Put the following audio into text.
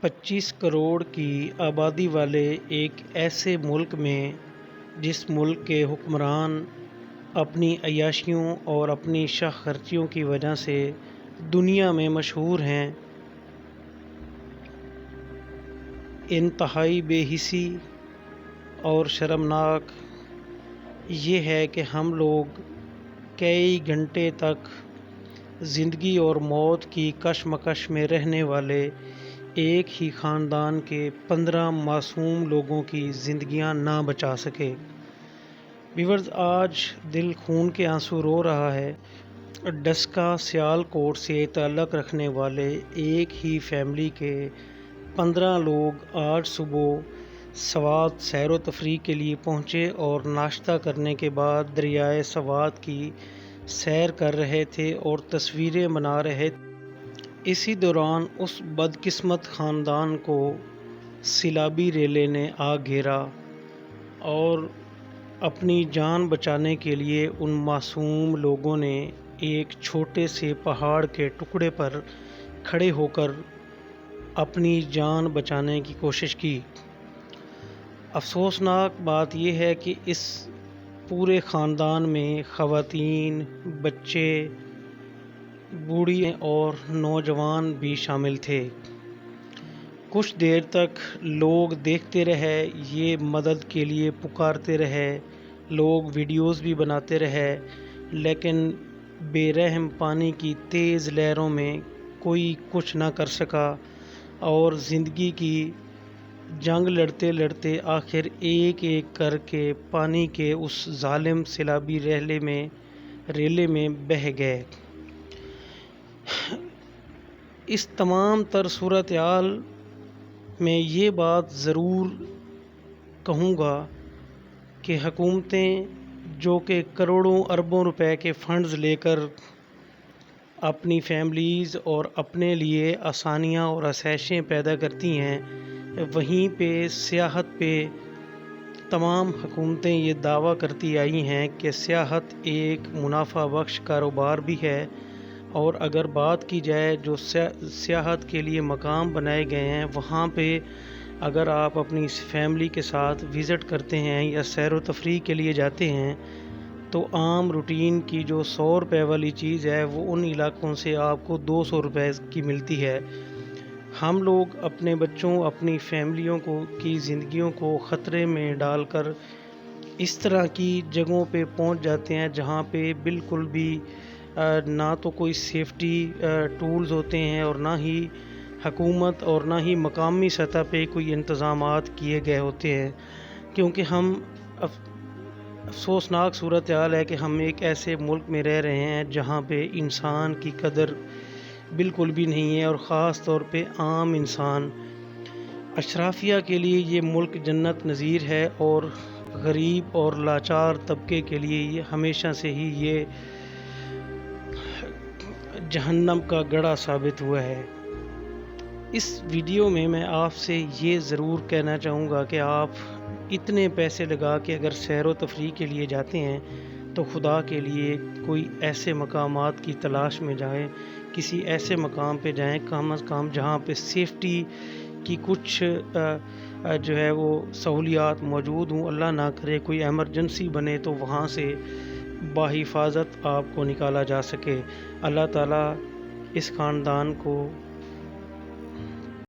25 کروڑ کی آبادی والے ایک ایسے ملک میں جس ملک کے حکمران اپنی عیاشیوں اور اپنی شاہ خرچیوں کی وجہ سے دنیا میں مشہور ہیں، انتہائی بے حسی اور شرمناک یہ ہے کہ ہم لوگ کئی گھنٹے تک زندگی اور موت کی کشمکش میں رہنے والے ایک ہی خاندان کے 15 معصوم لوگوں کی زندگیاں نہ بچا سکے۔ ویورز، آج دل خون کے آنسو رو رہا ہے۔ ڈسکا سیال کوٹ سے تعلق رکھنے والے ایک ہی فیملی کے 15 لوگ آج صبح سوات سیر و تفریح کے لیے پہنچے اور ناشتہ کرنے کے بعد دریائے سوات کی سیر کر رہے تھے اور تصویریں بنا رہے تھے۔ اسی دوران اس بدقسمت خاندان کو سیلابی ریلے نے آ گھیرا اور اپنی جان بچانے کے لیے ان معصوم لوگوں نے ایک چھوٹے سے پہاڑ کے ٹکڑے پر کھڑے ہو کر اپنی جان بچانے کی کوشش کی۔ افسوسناک بات یہ ہے کہ اس پورے خاندان میں خواتین، بچے، بوڑھے اور نوجوان بھی شامل تھے۔ کچھ دیر تک لوگ دیکھتے رہے، یہ مدد کے لیے پکارتے رہے، لوگ ویڈیوز بھی بناتے رہے، لیکن بے رحم پانی کی تیز لہروں میں کوئی کچھ نہ کر سکا اور زندگی کی جنگ لڑتے لڑتے آخر ایک ایک کر کے پانی کے اس ظالم سیلابی ریلے میں بہہ گئے۔ اس تمام تر صورتحال میں یہ بات ضرور کہوں گا کہ حکومتیں جو کہ کروڑوں اربوں روپے کے فنڈز لے کر اپنی فیملیز اور اپنے لیے آسانیاں اور آسائشیں پیدا کرتی ہیں، وہیں پہ سیاحت پہ تمام حکومتیں یہ دعویٰ کرتی آئی ہیں کہ سیاحت ایک منافع بخش کاروبار بھی ہے، اور اگر بات کی جائے جو سیاحت کے لیے مقام بنائے گئے ہیں، وہاں پہ اگر آپ اپنی فیملی کے ساتھ وزٹ کرتے ہیں یا سیر و تفریح کے لیے جاتے ہیں تو عام روٹین کی جو 100 روپے والی چیز ہے وہ ان علاقوں سے آپ کو 200 روپے کی ملتی ہے۔ ہم لوگ اپنے بچوں، اپنی فیملیوں کی زندگیوں کو خطرے میں ڈال کر اس طرح کی جگہوں پہ پہنچ جاتے ہیں جہاں پہ بالکل بھی نہ تو کوئی سیفٹی ٹولز ہوتے ہیں اور نہ ہی حکومت اور نہ ہی مقامی سطح پہ کوئی انتظامات کیے گئے ہوتے ہیں، کیونکہ ہم افسوسناک صورتحال ہے کہ ہم ایک ایسے ملک میں رہ رہے ہیں جہاں پہ انسان کی قدر بالکل بھی نہیں ہے، اور خاص طور پہ عام انسان۔ اشرافیہ کے لیے یہ ملک جنت نظیر ہے اور غریب اور لاچار طبقے کے لیے یہ ہمیشہ سے ہی یہ جہنم کا گڑھا ثابت ہوا ہے۔ اس ویڈیو میں آپ سے یہ ضرور کہنا چاہوں گا کہ آپ اتنے پیسے لگا کے اگر سیر و تفریح کے لیے جاتے ہیں تو خدا کے لیے کوئی ایسے مقامات کی تلاش میں جائیں، کسی ایسے مقام پہ جائیں کم از کم جہاں پہ سیفٹی کی کچھ جو ہے وہ سہولیات موجود ہوں۔ اللہ نہ کرے کوئی ایمرجنسی بنے تو وہاں سے بحفاظت آپ کو نکالا جا سکے۔ اللہ تعالیٰ اس خاندان کو